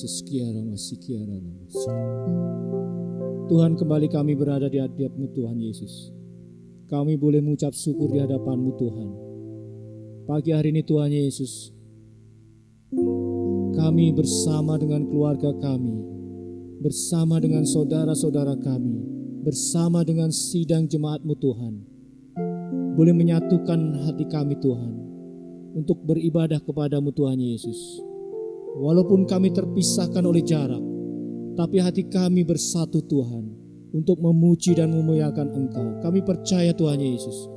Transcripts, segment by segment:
Yesus. Tuhan, kembali kami berada di hadirat-Mu Tuhan Yesus. Kami boleh mengucap syukur di hadapan-Mu Tuhan. Pagi hari ini Tuhan Yesus, kami bersama dengan keluarga kami, bersama dengan saudara-saudara kami, bersama dengan sidang jemaat-Mu Tuhan, boleh menyatukan hati kami Tuhan, untuk beribadah kepada-Mu Tuhan Yesus. Walaupun kami terpisahkan oleh jarak, tapi hati kami bersatu Tuhan, untuk memuji dan memuliakan Engkau. Kami percaya Tuhan Yesus,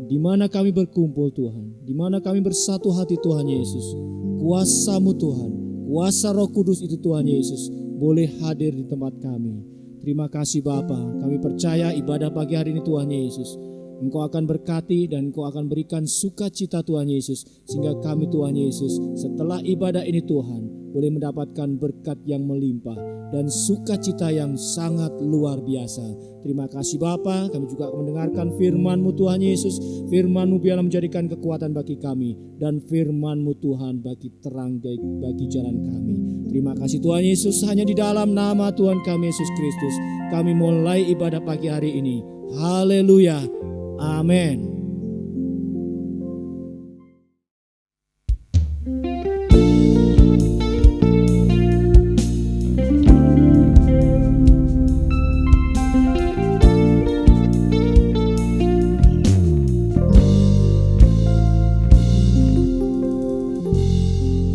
di mana kami berkumpul Tuhan, di mana kami bersatu hati Tuhan Yesus, kuasa-Mu Tuhan, kuasa Roh Kudus itu Tuhan Yesus, boleh hadir di tempat kami. Terima kasih Bapa, kami percaya ibadah pagi hari ini Tuhan Yesus, Engkau akan berkati dan Engkau akan berikan sukacita Tuhan Yesus, sehingga kami Tuhan Yesus setelah ibadah ini Tuhan boleh mendapatkan berkat yang melimpah dan sukacita yang sangat luar biasa. Terima kasih Bapa, kami juga akan mendengarkan firman-Mu Tuhan Yesus. Firman-Mu biarlah menjadikan kekuatan bagi kami, dan firman-Mu Tuhan bagi terang bagi jalan kami. Terima kasih Tuhan Yesus, hanya di dalam nama Tuhan kami Yesus Kristus kami mulai ibadah pagi hari ini. Haleluya. Amin.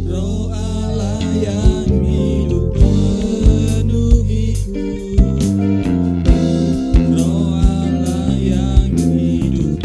Roh Allah yang hidup penuhiku, Roh Allah yang hidup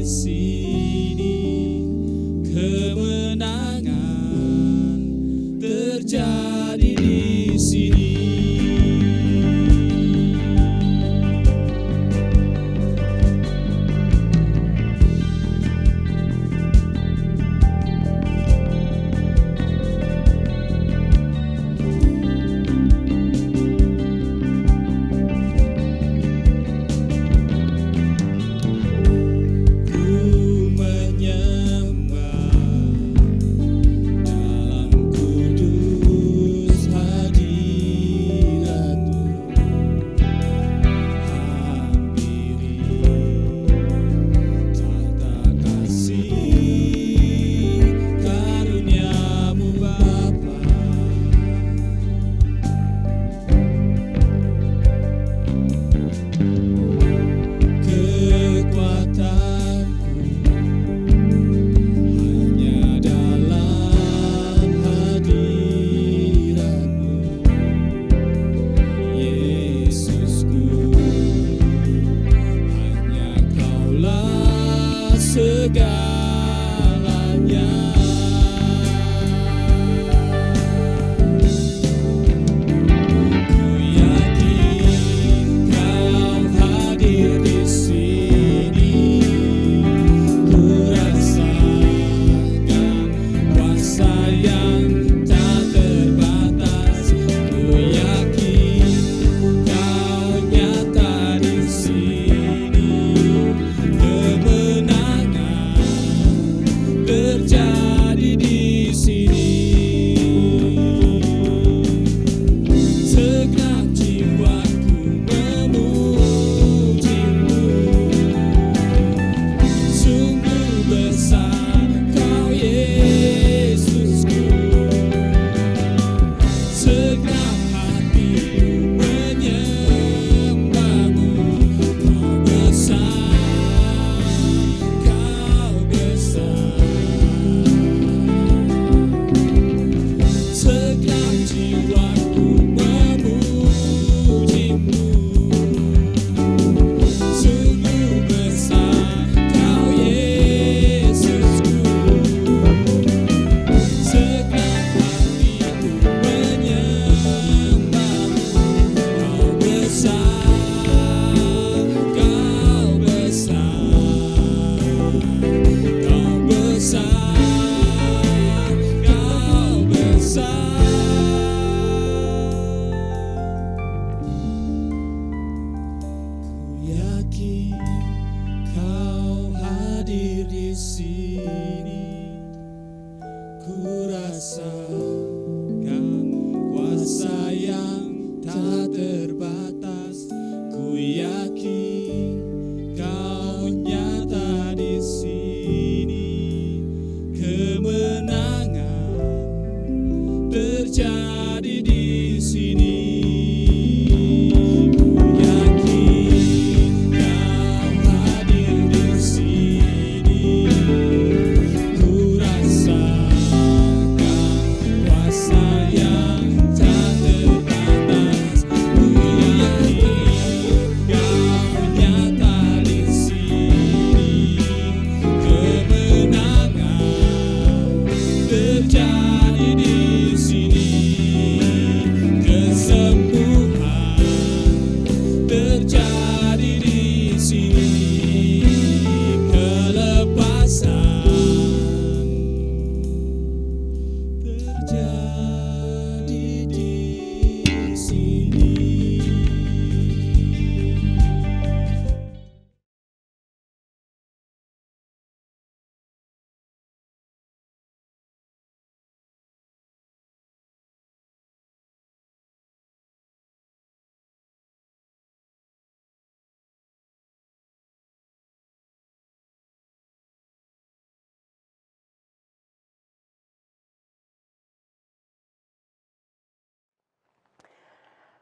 sini, kemenangan terjadi di sini.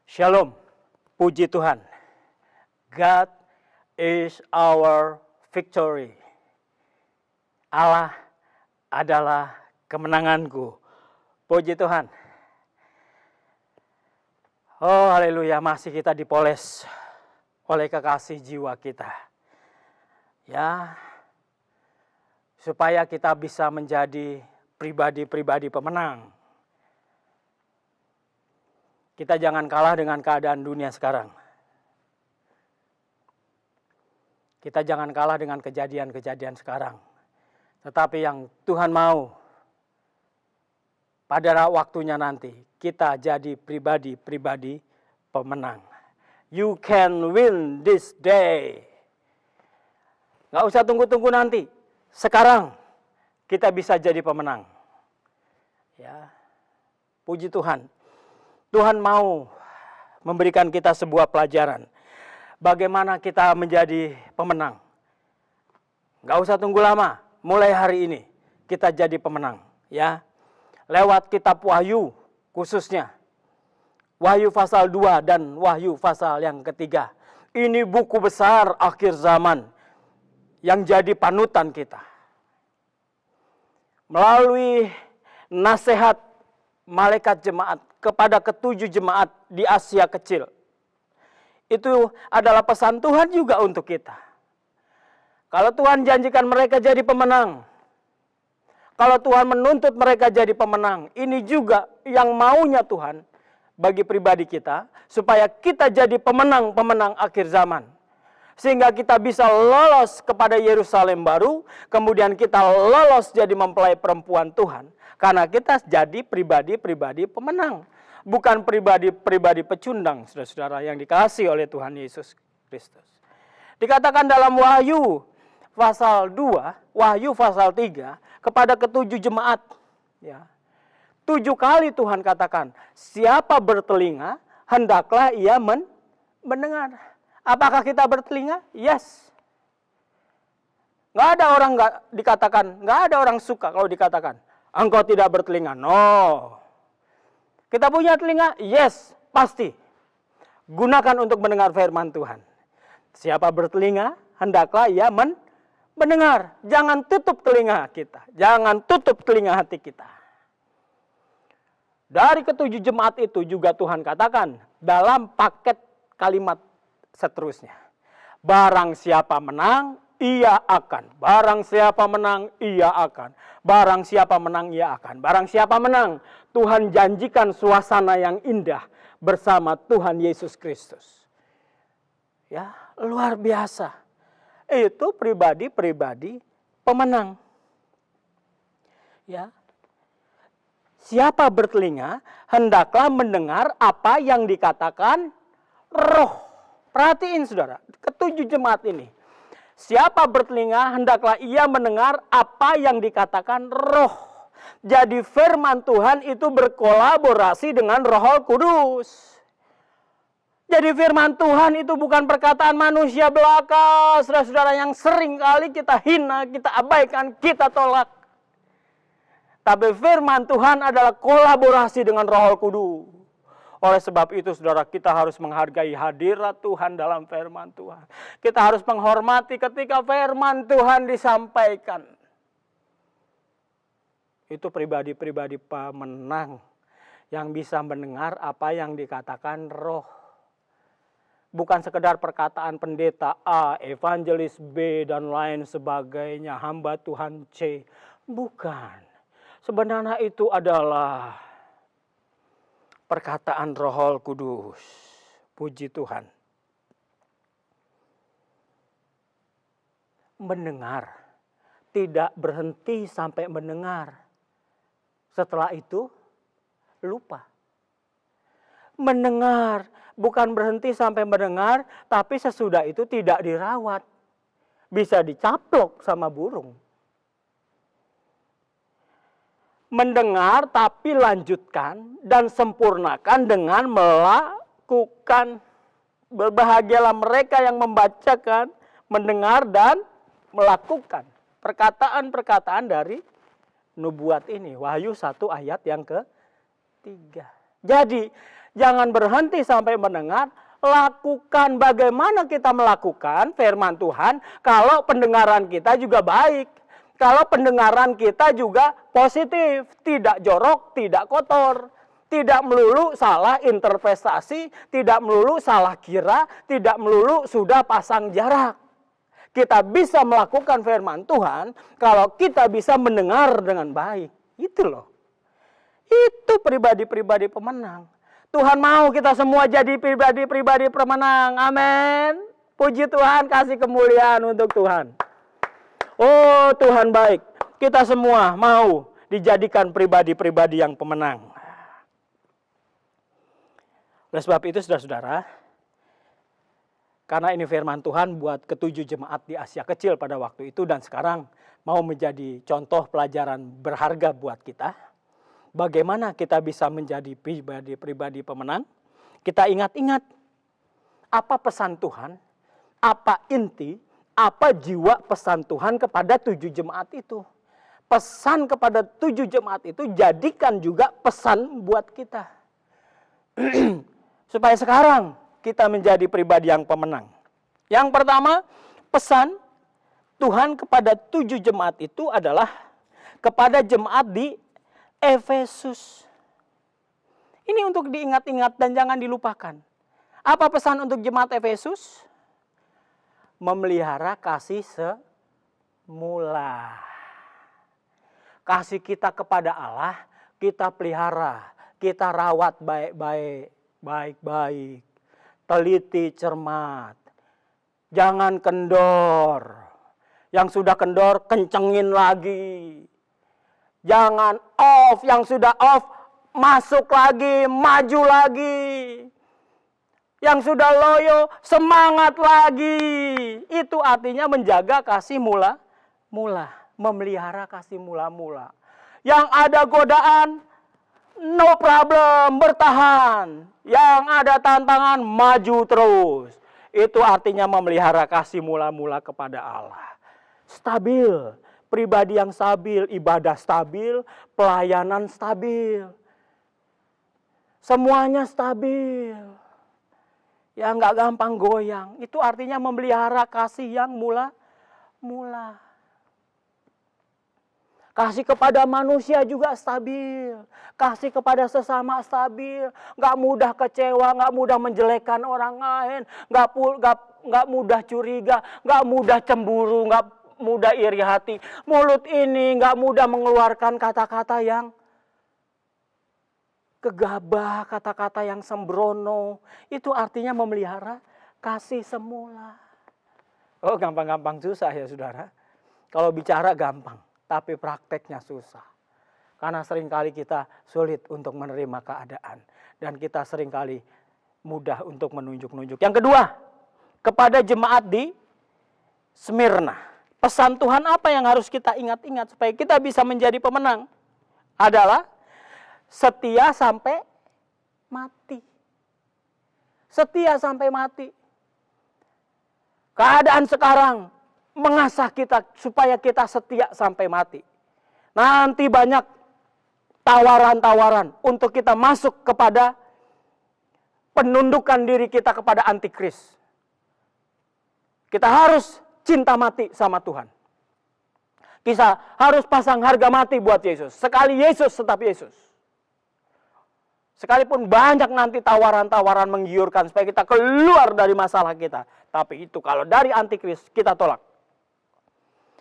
Shalom, puji Tuhan. God is our victory. Allah adalah kemenanganku. Puji Tuhan. Oh haleluya, masih kita dipoles oleh kekasih jiwa kita. Ya, supaya kita bisa menjadi pribadi-pribadi pemenang. Kita jangan kalah dengan keadaan dunia sekarang. Kita jangan kalah dengan kejadian-kejadian sekarang. Tetapi yang Tuhan mau, pada waktunya nanti, kita jadi pribadi-pribadi pemenang. You can win this day. Nggak usah tunggu-tunggu nanti. Sekarang kita bisa jadi pemenang. Ya, puji Tuhan. Tuhan mau memberikan kita sebuah pelajaran. Bagaimana kita menjadi pemenang. Nggak usah tunggu lama. Mulai hari ini kita jadi pemenang. Ya, lewat kitab Wahyu khususnya. Wahyu pasal 2 dan Wahyu pasal yang ketiga. Ini buku besar akhir zaman yang jadi panutan kita. Melalui nasihat malaikat jemaat kepada ketujuh jemaat di Asia Kecil. Itu adalah pesan Tuhan juga untuk kita. Kalau Tuhan janjikan mereka jadi pemenang, kalau Tuhan menuntut mereka jadi pemenang, ini juga yang maunya Tuhan bagi pribadi kita, supaya kita jadi pemenang-pemenang akhir zaman. Sehingga kita bisa lolos kepada Yerusalem baru, kemudian kita lolos jadi mempelai perempuan Tuhan. Karena kita jadi pribadi-pribadi pemenang. Bukan pribadi-pribadi pecundang, saudara-saudara yang dikasihi oleh Tuhan Yesus Kristus. Dikatakan dalam Wahyu pasal 2, Wahyu pasal 3, kepada ketujuh jemaat. Ya. 7 kali Tuhan katakan, siapa bertelinga, hendaklah ia mendengar. Apakah kita bertelinga? Yes. Nggak ada orang nggak ada orang suka kalau dikatakan, engkau tidak bertelinga. No. Kita punya telinga? Yes, pasti. Gunakan untuk mendengar firman Tuhan. Siapa bertelinga, hendaklah ia mendengar. Jangan tutup telinga kita. Jangan tutup telinga hati kita. Dari ketujuh jemaat itu juga Tuhan katakan dalam paket kalimat seterusnya. Barang siapa menang, ia akan. Barang siapa menang, ia akan. Barang siapa menang, ia akan. Barang siapa menang, Tuhan janjikan suasana yang indah bersama Tuhan Yesus Kristus. Ya, luar biasa. Itu pribadi-pribadi pemenang. Ya. Siapa bertelinga, hendaklah mendengar apa yang dikatakan Roh. Perhatiin saudara, ketujuh jemaat ini. Siapa bertelinga, hendaklah ia mendengar apa yang dikatakan Roh. Jadi firman Tuhan itu berkolaborasi dengan Roh Kudus. Jadi firman Tuhan itu bukan perkataan manusia belaka, saudara-saudara, yang sering kali kita hina, kita abaikan, kita tolak. Tapi firman Tuhan adalah kolaborasi dengan Roh Kudus. Oleh sebab itu saudara, kita harus menghargai hadirat Tuhan dalam firman Tuhan. Kita harus menghormati ketika firman Tuhan disampaikan. Itu pribadi-pribadi pemenang yang bisa mendengar apa yang dikatakan Roh. Bukan sekedar perkataan pendeta A, evangelis B, dan lain sebagainya, hamba Tuhan C. Bukan. Sebenarnya itu adalah perkataan Roh Kudus. Puji Tuhan. Mendengar. Tidak berhenti sampai mendengar. Setelah itu lupa. Mendengar. Bukan berhenti sampai mendengar. Tapi sesudah itu tidak dirawat. Bisa dicaplok sama burung. Mendengar tapi lanjutkan dan sempurnakan dengan melakukan. Berbahagialah mereka yang membacakan, mendengar dan melakukan perkataan-perkataan dari nubuat ini. Wahyu 1 ayat yang ke-3. Jadi jangan berhenti sampai mendengar, lakukan. Bagaimana kita melakukan firman Tuhan kalau pendengaran kita juga baik. Kalau pendengaran kita juga positif, tidak jorok, tidak kotor, tidak melulu salah interpretasi, tidak melulu salah kira, tidak melulu sudah pasang jarak. Kita bisa melakukan firman Tuhan kalau kita bisa mendengar dengan baik. Itu loh. Itu pribadi-pribadi pemenang. Tuhan mau kita semua jadi pribadi-pribadi pemenang. Amin. Puji Tuhan, kasih kemuliaan untuk Tuhan. Oh, Tuhan baik. Kita semua mau dijadikan pribadi-pribadi yang pemenang. Oleh sebab itu, saudara-saudara, karena ini firman Tuhan buat ketujuh jemaat di Asia Kecil pada waktu itu dan sekarang mau menjadi contoh pelajaran berharga buat kita. Bagaimana kita bisa menjadi pribadi-pribadi pemenang? Kita ingat-ingat apa pesan Tuhan, apa inti, apa jiwa pesan Tuhan kepada tujuh jemaat itu. Pesan kepada tujuh jemaat itu jadikan juga pesan buat kita. Supaya sekarang kita menjadi pribadi yang pemenang. Yang pertama, pesan Tuhan kepada tujuh jemaat itu adalah kepada jemaat di Efesus. Ini untuk diingat-ingat dan jangan dilupakan. Apa pesan untuk jemaat Efesus? Memelihara kasih semula. Kasih kita kepada Allah, kita pelihara, kita rawat baik-baik, baik-baik. Teliti, cermat. Jangan kendor. Yang sudah kendor, kencengin lagi. Jangan off, yang sudah off, masuk lagi, maju lagi. Yang sudah loyo, semangat lagi. Itu artinya menjaga kasih mula-mula. Memelihara kasih mula-mula. Yang ada godaan, no problem, bertahan. Yang ada tantangan, maju terus. Itu artinya memelihara kasih mula-mula kepada Allah. Stabil, pribadi yang stabil, ibadah stabil, pelayanan stabil. Semuanya stabil. Yang nggak gampang goyang. Itu artinya memelihara kasih yang mula-mula. Kasih kepada manusia juga stabil. Kasih kepada sesama stabil. Gak mudah kecewa, gak mudah menjelekkan orang lain. Gak mudah curiga, gak mudah cemburu, gak mudah iri hati. Mulut ini gak mudah mengeluarkan kata-kata yang gegabah, kata-kata yang sembrono. Itu artinya memelihara kasih semula. Oh, gampang-gampang susah ya saudara. Kalau bicara gampang. Tapi prakteknya susah. Karena seringkali kita sulit untuk menerima keadaan. Dan kita seringkali mudah untuk menunjuk-nunjuk. Yang kedua, kepada jemaat di Smyrna. Pesan Tuhan apa yang harus kita ingat-ingat supaya kita bisa menjadi pemenang? Adalah setia sampai mati. Setia sampai mati. Keadaan sekarang mengasah kita supaya kita setia sampai mati. Nanti banyak tawaran-tawaran untuk kita masuk kepada penundukan diri kita kepada antikris. Kita harus cinta mati sama Tuhan. Kita harus pasang harga mati buat Yesus. Sekali Yesus tetap Yesus. Sekalipun banyak nanti tawaran-tawaran menggiurkan supaya kita keluar dari masalah kita. Tapi itu kalau dari antikris kita tolak.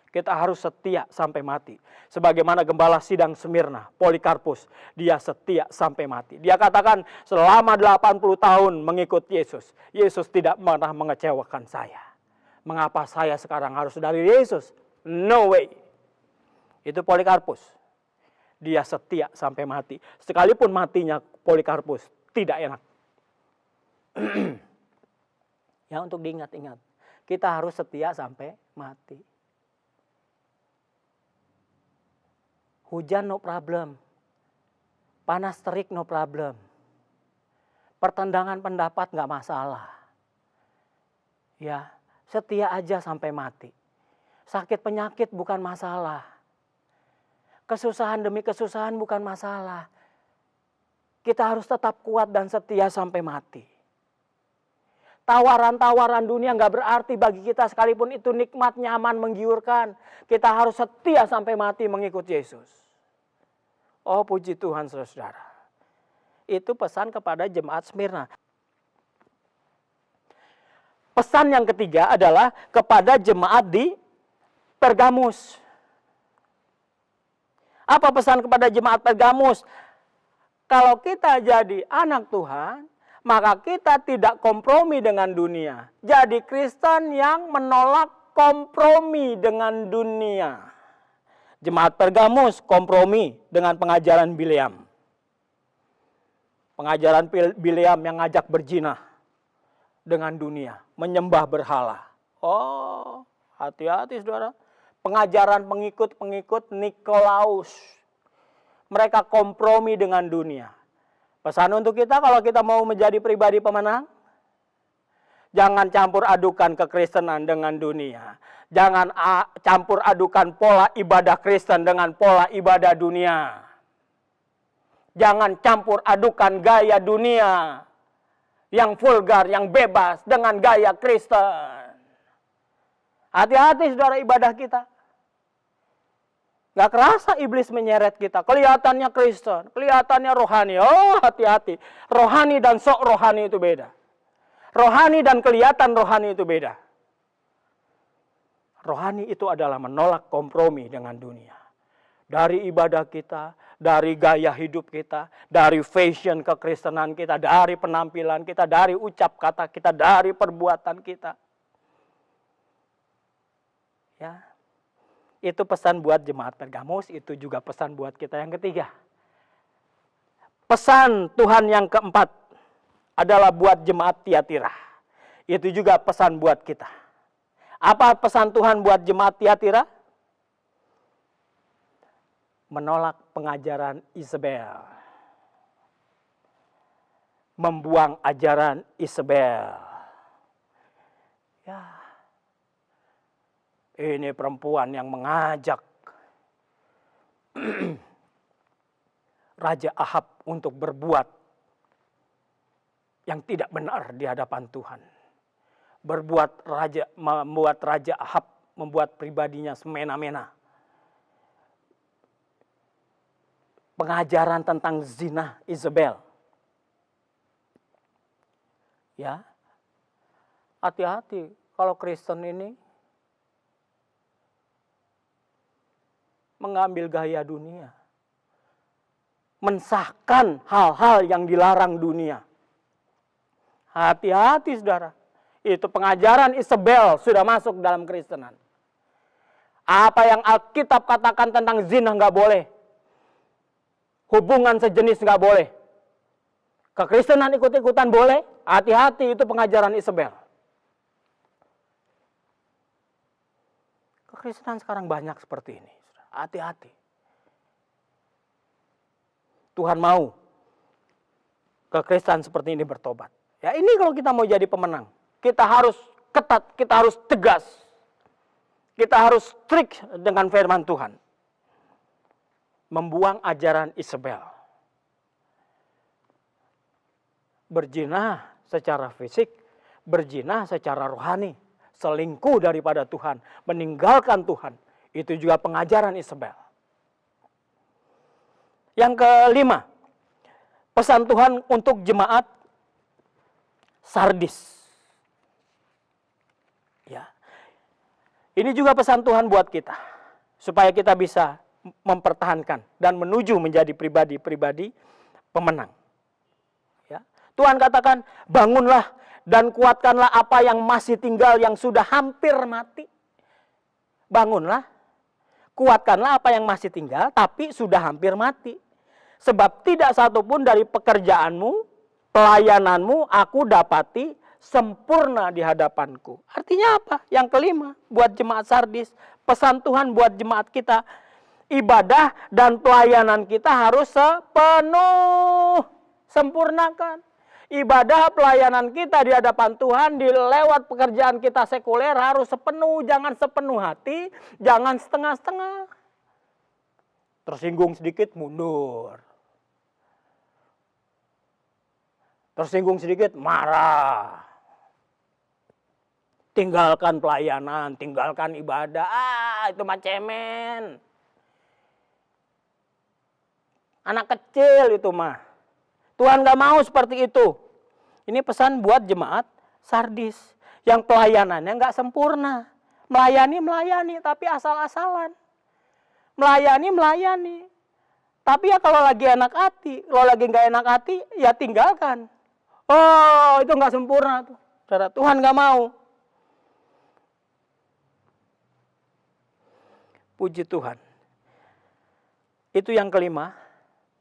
Kita harus setia sampai mati. Sebagaimana gembala sidang Smyrna, Polikarpus, dia setia sampai mati. Dia katakan selama 80 tahun mengikut Yesus. Yesus tidak pernah mengecewakan saya. Mengapa saya sekarang harus dari Yesus? No way. Itu Polikarpus. Dia setia sampai mati. Sekalipun matinya Polikarpus tidak enak. Ya, untuk diingat-ingat. Kita harus setia sampai mati. Hujan no problem. Panas terik no problem. Pertendangan pendapat nggak masalah. Ya, setia aja sampai mati. Sakit penyakit bukan masalah. Kesusahan demi kesusahan bukan masalah. Kita harus tetap kuat dan setia sampai mati. Tawaran-tawaran dunia nggak berarti bagi kita sekalipun itu nikmat, nyaman, menggiurkan. Kita harus setia sampai mati mengikut Yesus. Oh, puji Tuhan saudara. Itu pesan kepada jemaat Smyrna. Pesan yang ketiga adalah kepada jemaat di Pergamus. Apa pesan kepada jemaat Pergamus? Kalau kita jadi anak Tuhan, maka kita tidak kompromi dengan dunia. Jadi Kristen yang menolak kompromi dengan dunia. Jemaat Pergamus kompromi dengan pengajaran Bileam. Pengajaran Bileam yang ngajak berzina dengan dunia, menyembah berhala. Oh, hati-hati saudara. Pengajaran pengikut-pengikut Nikolaus. Mereka kompromi dengan dunia. Pesan untuk kita, kalau kita mau menjadi pribadi pemenang, jangan campur adukan kekristenan dengan dunia. Jangan campur adukan pola ibadah Kristen dengan pola ibadah dunia. Jangan campur adukan gaya dunia yang vulgar, yang bebas dengan gaya Kristen. Hati-hati saudara ibadah kita. Gak kerasa iblis menyeret kita. Kelihatannya Kristen, kelihatannya rohani. Oh, hati-hati. Rohani dan sok rohani itu beda. Rohani dan kelihatan rohani itu beda. Rohani itu adalah menolak kompromi dengan dunia. Dari ibadah kita, dari gaya hidup kita, dari fashion kekristenan kita, dari penampilan kita, dari ucap kata kita, dari perbuatan kita. Ya. Itu pesan buat jemaat Pergamus, itu juga pesan buat kita yang ketiga. Pesan Tuhan yang keempat adalah buat jemaat Tiatira. Itu juga pesan buat kita. Apa pesan Tuhan buat jemaat Tiatira? Menolak pengajaran Isabel. Membuang ajaran Isabel. Ya. Ini perempuan yang mengajak Raja Ahab untuk berbuat yang tidak benar di hadapan Tuhan. Membuat Raja Ahab membuat pribadinya semena-mena. Pengajaran tentang zina Isabel. Ya. Hati-hati kalau Kristen ini mengambil gaya dunia. Mensahkan hal-hal yang dilarang dunia. Hati-hati saudara. Itu pengajaran Isabel sudah masuk dalam Kristenan. Apa yang Alkitab katakan tentang zina nggak boleh. Hubungan sejenis nggak boleh. Kekristenan ikut-ikutan boleh. Hati-hati itu pengajaran Isabel. Kekristenan sekarang banyak seperti ini. Hati-hati. Tuhan mau kekristenan seperti ini bertobat. Ya ini kalau kita mau jadi pemenang. Kita harus ketat, kita harus tegas. Kita harus strict dengan firman Tuhan. Membuang ajaran Isabel. Berzina secara fisik, berzina secara rohani. Selingkuh daripada Tuhan, meninggalkan Tuhan. Itu juga pengajaran Isabel. Yang kelima, pesan Tuhan untuk jemaat Sardis. Ya. Ini juga pesan Tuhan buat kita. Supaya kita bisa mempertahankan dan menuju menjadi pribadi-pribadi pemenang. Ya. Tuhan katakan, bangunlah dan kuatkanlah apa yang masih tinggal yang sudah hampir mati. Bangunlah, kuatkanlah apa yang masih tinggal tapi sudah hampir mati. Sebab tidak satupun dari pekerjaanmu, pelayananmu aku dapati sempurna di hadapanku. Artinya apa? Yang kelima, buat jemaat Sardis, pesan Tuhan buat jemaat kita, ibadah dan pelayanan kita harus sepenuh, sempurnakan. Ibadah pelayanan kita di hadapan Tuhan, di lewat pekerjaan kita sekuler harus sepenuh, jangan sepenuh hati, jangan setengah-setengah. Tersinggung sedikit, mundur. Tersinggung sedikit, marah. Tinggalkan pelayanan, tinggalkan ibadah. Itu mah cemen. Anak kecil itu mah. Tuhan gak mau seperti itu. Ini pesan buat jemaat Sardis. Yang pelayanannya nggak sempurna. Melayani, tapi asal-asalan. Melayani. Tapi ya kalau lagi enak hati, kalau lagi nggak enak hati, ya tinggalkan. Oh, itu nggak sempurna tuh. Saudara, Tuhan nggak mau. Puji Tuhan. Itu yang kelima,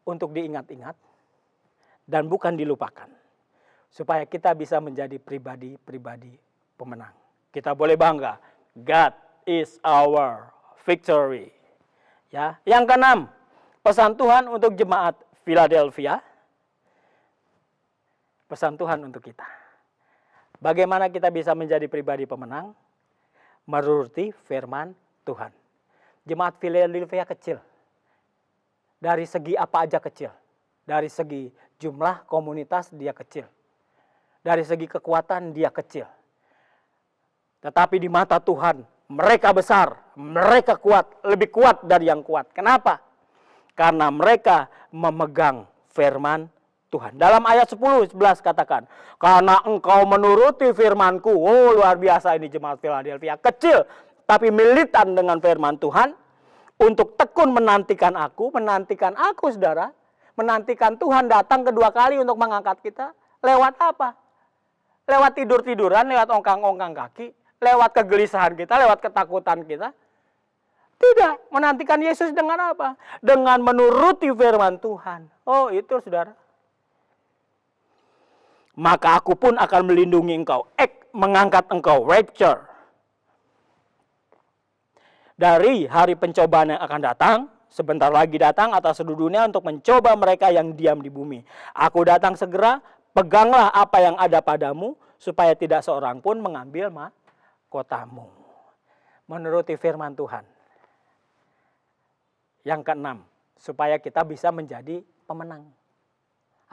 untuk diingat-ingat dan bukan dilupakan. Supaya kita bisa menjadi pribadi-pribadi pemenang. Kita boleh bangga. God is our victory. Ya, yang keenam, pesan Tuhan untuk jemaat Philadelphia. Pesan Tuhan untuk kita. Bagaimana kita bisa menjadi pribadi pemenang? Menuruti firman Tuhan. Jemaat Philadelphia kecil. Dari segi apa aja kecil. Dari segi jumlah komunitas dia kecil. Dari segi kekuatan dia kecil. Tetapi di mata Tuhan mereka besar, mereka kuat, lebih kuat dari yang kuat. Kenapa? Karena mereka memegang firman Tuhan. Dalam ayat 10-11 katakan, karena engkau menuruti firmanku. Oh, luar biasa ini jemaat Philadelphia. Kecil, tapi militan dengan firman Tuhan. Untuk tekun menantikan aku, saudara. Menantikan Tuhan datang kedua kali untuk mengangkat kita. Lewat apa? Lewat tidur-tiduran, lewat ongkang-ongkang kaki. Lewat kegelisahan kita, lewat ketakutan kita. Tidak, menantikan Yesus dengan apa? Dengan menuruti firman Tuhan. Oh, itu saudara. Maka aku pun akan melindungi engkau. Mengangkat engkau, rapture. Dari hari pencobaan yang akan datang, sebentar lagi datang atas seluruh dunia untuk mencoba mereka yang diam di bumi. Aku datang segera, peganglah apa yang ada padamu, supaya tidak seorang pun mengambil kotamu. Menuruti firman Tuhan. Yang keenam, supaya kita bisa menjadi pemenang.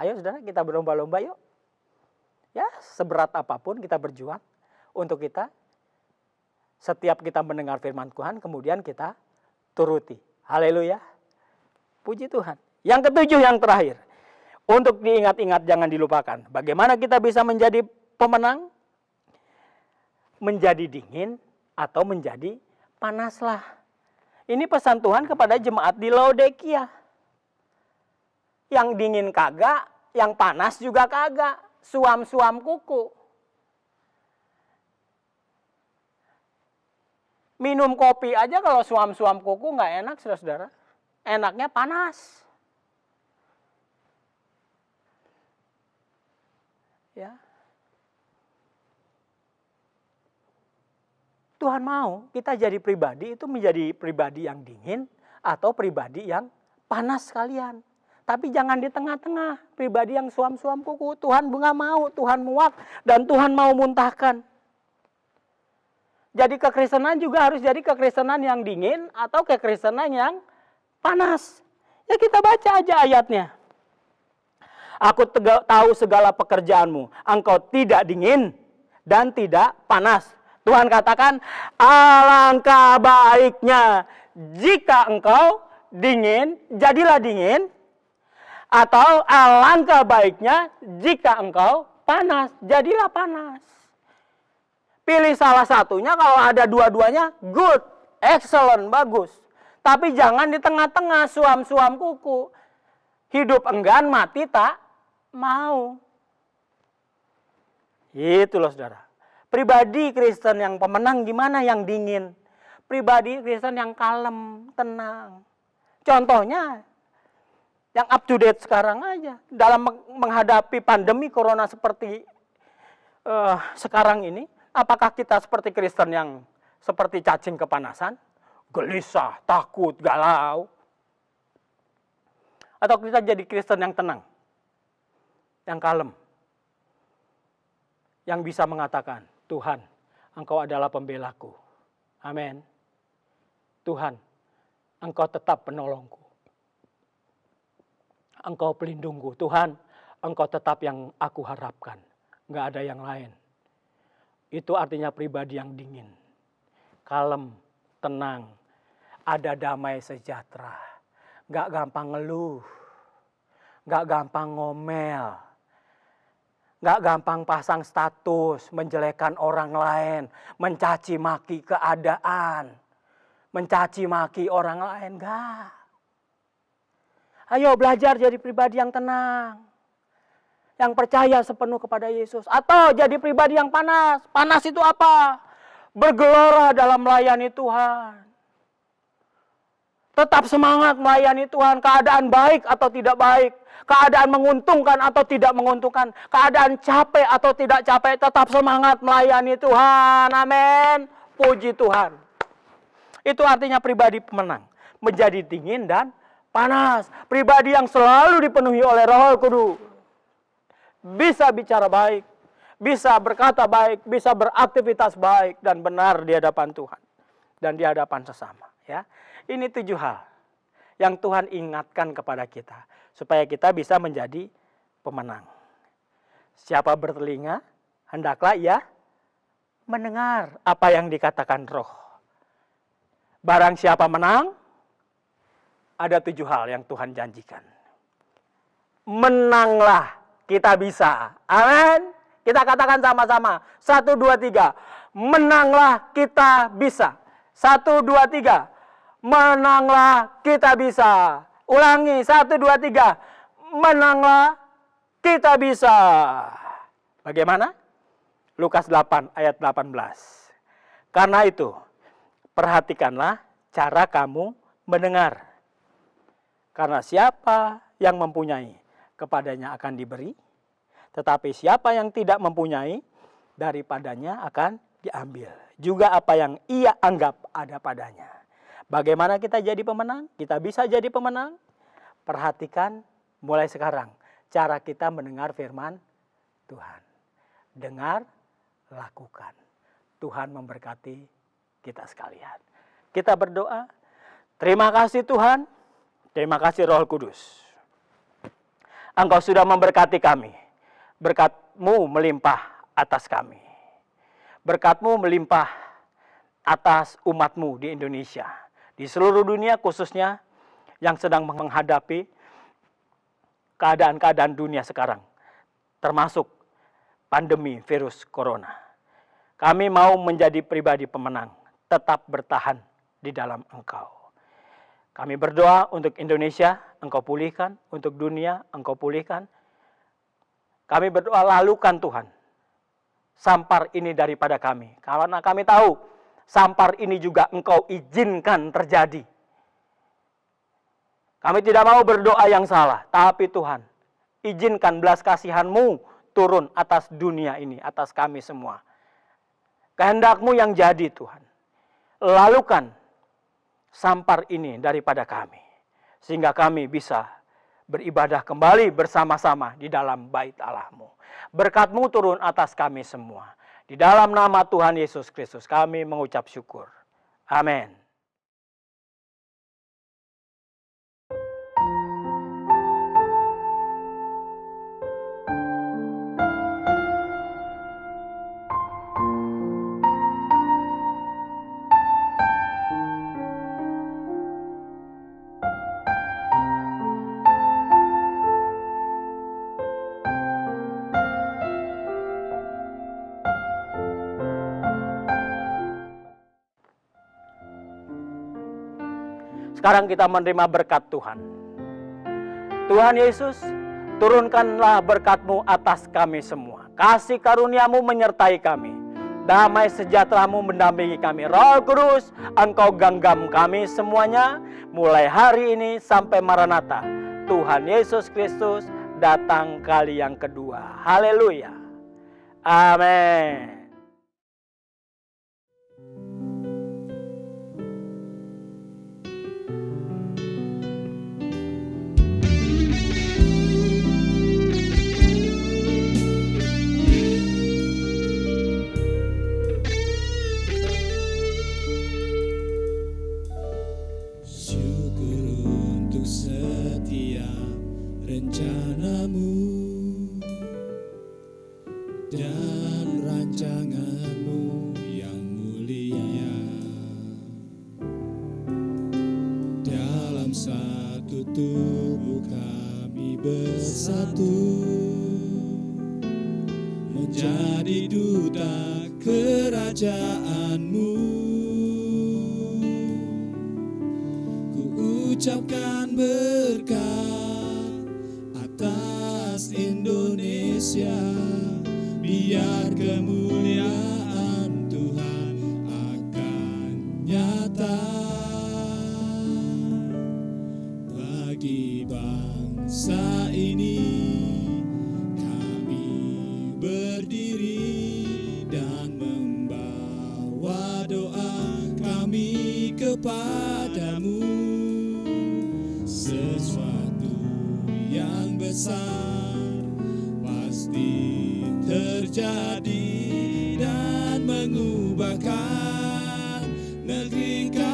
Ayo saudara, kita berlomba-lomba yuk. Ya, seberat apapun kita berjuang untuk kita. Setiap kita mendengar firman Tuhan, kemudian kita turuti. Haleluya. Puji Tuhan. Yang ketujuh, yang terakhir. Untuk diingat-ingat, jangan dilupakan. Bagaimana kita bisa menjadi pemenang? Menjadi dingin atau menjadi panaslah. Ini pesan Tuhan kepada jemaat di Laodikia. Yang dingin kagak, yang panas juga kagak. Suam-suam kuku. Minum kopi aja kalau suam-suam kuku nggak enak, saudara-saudara. Enaknya panas. Ya. Tuhan mau kita jadi pribadi itu menjadi pribadi yang dingin atau pribadi yang panas sekalian. Tapi jangan di tengah-tengah, pribadi yang suam-suam kuku. Tuhan nggak mau, Tuhan muak dan Tuhan mau muntahkan. Jadi kekristenan juga harus jadi kekristenan yang dingin atau kekristenan yang panas. Ya kita baca aja ayatnya. Aku tahu segala pekerjaanmu. Engkau tidak dingin dan tidak panas. Tuhan katakan, alangkah baiknya jika engkau dingin, jadilah dingin. Atau alangkah baiknya jika engkau panas, jadilah panas. Pilih salah satunya, kalau ada dua-duanya, good, excellent, bagus. Tapi jangan di tengah-tengah, suam-suam kuku. Hidup enggan, mati tak mau. Itu loh saudara. Pribadi Kristen yang pemenang gimana? Yang dingin. Pribadi Kristen yang kalem, tenang. Contohnya, yang up to date sekarang aja. Dalam menghadapi pandemi corona seperti sekarang ini, apakah kita seperti Kristen yang seperti cacing kepanasan? Gelisah, takut, galau. Atau kita jadi Kristen yang tenang, yang kalem. Yang bisa mengatakan, Tuhan, Engkau adalah pembelaku. Amin. Tuhan, Engkau tetap penolongku. Engkau pelindungku. Tuhan, Engkau tetap yang aku harapkan. Enggak ada yang lain. Itu artinya pribadi yang dingin. Kalem, tenang. Ada damai sejahtera. Enggak gampang ngeluh. Enggak gampang ngomel. Nggak gampang pasang status, menjelekkan orang lain, mencaci maki keadaan, mencaci maki orang lain. Enggak. Ayo belajar jadi pribadi yang tenang, yang percaya sepenuh kepada Yesus. Atau jadi pribadi yang panas. Panas itu apa? Bergelora dalam melayani Tuhan. Tetap semangat melayani Tuhan, keadaan baik atau tidak baik, keadaan menguntungkan atau tidak menguntungkan, keadaan capek atau tidak capek, tetap semangat melayani Tuhan. Amin. Puji Tuhan. Itu artinya pribadi pemenang, menjadi dingin dan panas, pribadi yang selalu dipenuhi oleh Roh Kudus. Bisa bicara baik, bisa berkata baik, bisa beraktivitas baik dan benar di hadapan Tuhan dan di hadapan sesama, ya. Ini 7 hal yang Tuhan ingatkan kepada kita supaya kita bisa menjadi pemenang. Siapa bertelinga, hendaklah ia mendengar apa yang dikatakan Roh. Barang siapa menang, ada 7 hal yang Tuhan janjikan. Menanglah, kita bisa. Amin. Kita katakan sama-sama. 1, 2, 3. Menanglah, kita bisa. 1, 2, 3. Menanglah, kita bisa. Ulangi, 1, 2, 3. Menanglah, kita bisa. Bagaimana? Lukas 8 ayat 18. Karena itu, perhatikanlah cara kamu mendengar. Karena siapa yang mempunyai, kepadanya akan diberi. Tetapi siapa yang tidak mempunyai, daripadanya akan diambil. Juga apa yang ia anggap ada padanya. Bagaimana kita jadi pemenang? Kita bisa jadi pemenang. Perhatikan mulai sekarang cara kita mendengar firman Tuhan. Dengar, lakukan. Tuhan memberkati kita sekalian. Kita berdoa. Terima kasih Tuhan. Terima kasih Roh Kudus. Engkau sudah memberkati kami. Berkat-Mu melimpah atas kami. Berkat-Mu melimpah atas umat-Mu di Indonesia. Di seluruh dunia khususnya yang sedang menghadapi keadaan-keadaan dunia sekarang. Termasuk pandemi virus corona. Kami mau menjadi pribadi pemenang. Tetap bertahan di dalam Engkau. Kami berdoa untuk Indonesia, Engkau pulihkan. Untuk dunia, Engkau pulihkan. Kami berdoa lalukan Tuhan. Sampar ini daripada kami. Karena kami tahu, sampar ini juga Engkau izinkan terjadi. Kami tidak mau berdoa yang salah. Tapi Tuhan, izinkan belas kasihan-Mu turun atas dunia ini, atas kami semua. Kehendak-Mu yang jadi Tuhan. Lalukan sampar ini daripada kami. Sehingga kami bisa beribadah kembali bersama-sama di dalam bait Allah-Mu. Berkat-Mu turun atas kami semua. Di dalam nama Tuhan Yesus Kristus kami mengucap syukur. Amin. Sekarang kita menerima berkat Tuhan. Tuhan Yesus, turunkanlah berkat-Mu atas kami semua. Kasih karunia-Mu menyertai kami. Damai sejahtera-Mu mendampingi kami. Roh Kudus, Engkau genggam kami semuanya. Mulai hari ini sampai Maranatha. Tuhan Yesus Kristus datang kali yang kedua. Haleluya. Amin. Rencana-Mu dan rancangan-Mu yang mulia dalam satu tubuh kami bersatu mahkota kerajaanmu. Ku ucapkan berkat atas Indonesia, biar kemuliaan Tuhan akan nyata bagi bangsa ini. Kami berdiri dan membawa doa kami kepadamu. Sesuatu yang besar pasti terjadi dan mengubahkan negeri kami.